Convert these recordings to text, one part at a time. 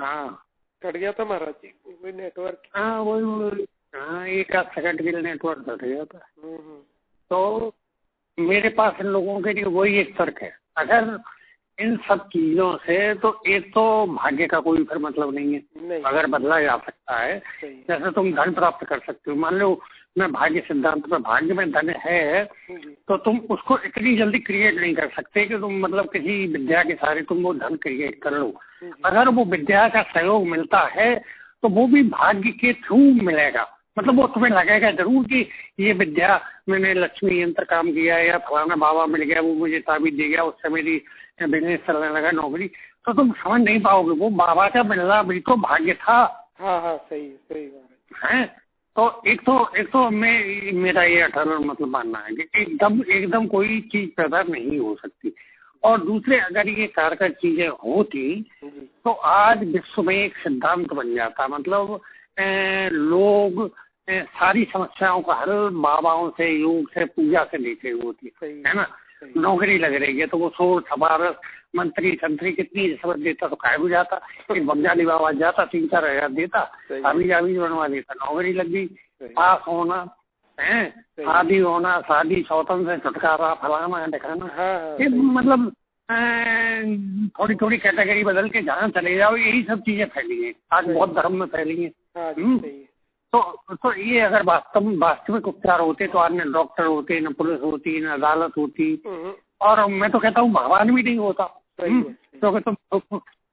हाँ कट गया था महाराज जी, कोई नेटवर्क। हाँ हाँ, एक आध सेकंड के लिए नेटवर्क कट गया था। तो मेरे पास इन लोगों के लिए वही एक तर्क है, अगर इन सब चीजों से तो एक तो भाग्य का कोई फिर मतलब नहीं है, अगर बदला जा सकता है। जैसे तुम धन प्राप्त कर सकते हो, मान लो मैं भाग्य सिद्धांत में, भाग्य में धन है तो तुम उसको इतनी जल्दी क्रिएट नहीं कर सकते कि तुम मतलब किसी विद्या के सहारे तुम वो धन क्रिएट कर लो। अगर वो विद्या का सहयोग मिलता है तो वो भी भाग्य के थ्रू मिलेगा, मतलब वो तुम्हें लगेगा जरूर कि ये विद्या, मैंने लक्ष्मी यंत्र काम किया या फलाना बाबा मिल गया, वो मुझे ताबीज दे गया, उससे मेरी बिजनेस चलने लगा, नौकरी, तो तुम समझ नहीं पाओगे वो बाबा का मिलना भी तो भाग्य था। हाँ हाँ, सही सही है। तो एक तो मेरा ये अटल मतलब मानना है कि एकदम कोई चीज पैदा नहीं हो सकती। और दूसरे, अगर ये कारगर चीजें होती तो आज विश्व में एक सिद्धांत बन जाता, मतलब लोग सारी समस्याओं का हल बाबाओं से, योग से, पूजा से लेते होती है ना। नौकरी लग रही है तो वो सोच सवारस मंत्री संतरी कितनी रिश्वत देता तो काय हो जाता, एक बंगाली बाबा जाता 3-4 हज़ार देता, अभी बनवा देता, नौकरी लग गई। पास होना है, शादी होना, शादी सौतन से छुटकारा, फलाना दिखाना, ये मतलब थोड़ी थोड़ी कैटेगरी बदल के जहाँ चले जाओ यही सब चीजें फैली हैं आज, बहुत धर्म में फैली हैं। तो ये अगर वास्तविक उपचार होते तो आज न डॉक्टर होते, न पुलिस होती, न अदालत होती, और मैं तो कहता हूँ भगवान भी नहीं होता, क्योंकि तुम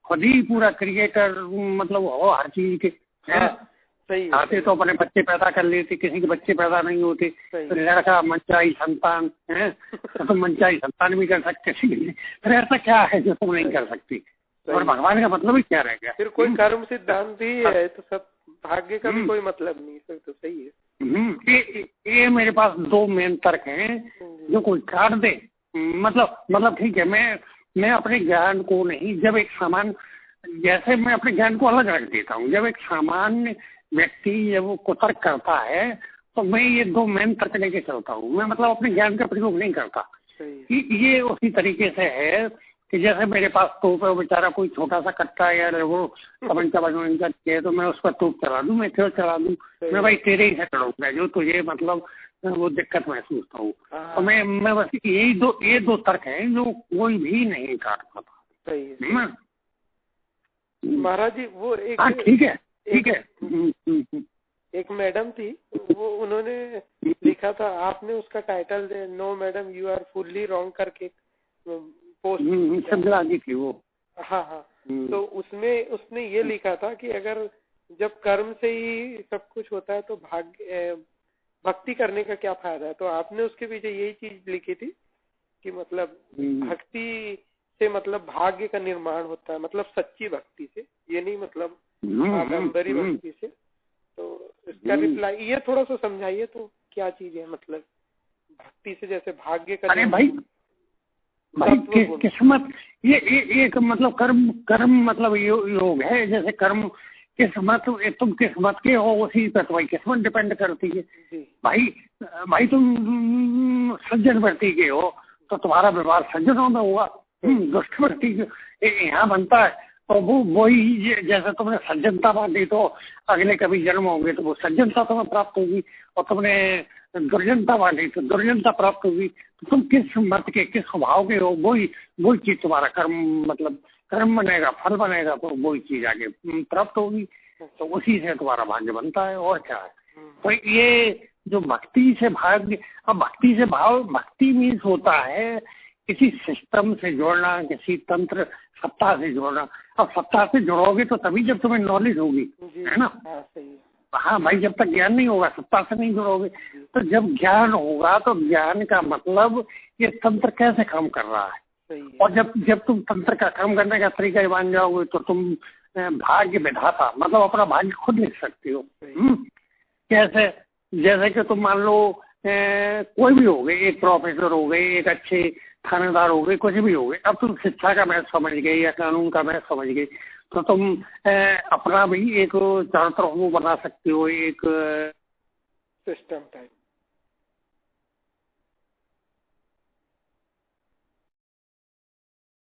खुद ही पूरा क्रिएटर मतलब हो हर चीज के। आते तो अपने बच्चे पैदा कर लेते, किसी के बच्चे पैदा नहीं होते, तो लड़का मनचाही संतान है तो तुम मनचाही संतान भी कर सकते, फिर ऐसा क्या है जो तुम नहीं कर सकती, और भगवान का मतलब ही क्या रह गया? फिर कोई कर्म सिद्धांत ही है तो सब भाग्य का भी कोई मतलब नहीं, फिर तो सही है। ये मेरे पास 2 मेन तर्क हैं जो कोई काट दे, मतलब ठीक है, मैं अपने ज्ञान को नहीं, जब एक सामान्य, जैसे मैं अपने ज्ञान को अलग रख देता हूँ, जब एक सामान्य व्यक्ति जब वो कुतर्क करता है तो मैं ये 2 मेन तर्क लेके चलता हूँ, मैं मतलब अपने ज्ञान का प्रयोग नहीं करता। ये उसी तरीके से है कि जैसे मेरे पास तोप है, बेचारा कोई छोटा सा कट्टा या वो कमंचा बनवाचा है तो मैं उस पर तोप चला दूं, मैं क्यों चला दूं, मैं भाई तेरे ही से चढ़ूंगा जो तुझे मतलब वो दिक्कत महसूस हो। तो मैं बस ये दो तर्क हैं जो कोई भी नहीं काट पाता। महाराज जी वो एक, ठीक है एक मैडम थी, वो उन्होंने लिखा था, आपने उसका title no madam you are fully wrong करके पोस्ट समझागी थी वो। हाँ, तो उसमें उसने ये लिखा था कि अगर जब कर्म से ही सब कुछ होता है तो भाग्य भक्ति करने का क्या फायदा है। तो आपने उसके पीछे यही चीज लिखी थी कि मतलब भक्ति से मतलब भाग्य का निर्माण होता है, मतलब सच्ची भक्ति से, ये नहीं मतलब आडम्बरी भक्ति से। तो इसका रिप्लाई ये थोड़ा सा समझाइए तो क्या चीज है, मतलब भक्ति से जैसे भाग्य का। अरे भाई किस्मत, ये एक मतलब कर्म मतलब योग है, जैसे कर्म किस्मत, तुम किस्मत के हो उसी पर तुम्हारी किस्मत डिपेंड करती है। भाई तुम सज्जन व्यक्ति के हो तो तुम्हारा व्यवहार सज्जनों में होगा, दुष्ट व्यक्ति यहाँ बनता है तो वही जैसे तुमने सज्जनता बांटी तो अगले कभी जन्म होंगे तो वो सज्जनता तुम्हें प्राप्त होगी, और तुमने दुर्जनता बांटी तो दुर्जनता प्राप्त होगी। तो तुम किस मत के, किस स्वभाव के हो, वही चीज तुम्हारा कर्म मतलब कर्म बनेगा, फल बनेगा, तो वही चीज आगे प्राप्त होगी, तो उसी से तुम्हारा भाग्य बनता है, और क्या है। तो ये जो भक्ति से भाग्य, अब भक्ति से भाव, भक्ति मीन्स होता है किसी सिस्टम से जोड़ना, किसी तंत्र सत्ता से जोड़ना। अब सत्ता से जुड़ोगे तो तभी जब तुम्हें नॉलेज होगी, है ना। हाँ भाई, जब तक ज्ञान नहीं होगा सत्ता से नहीं जुड़ोगे। तो जब ज्ञान होगा तो ज्ञान का मतलब ये तंत्र कैसे काम कर रहा है, और जब तुम तंत्र का काम करने का तरीका मान जाओगे तो तुम भाग्य विधाता मतलब अपना भाग्य खुद लिख सकते हो। कैसे, जैसे कि तुम मान लो कोई भी हो गए, एक प्रोफेसर हो गए, एक अच्छे थानेदार हो गए, कुछ भी हो गए। अब तुम शिक्षा का महत्व समझ गए या कानून का महत्व समझ गए तो तुम अपना भी एक चारों तरफ वो बना सकते हो, एक सिस्टम टाइप।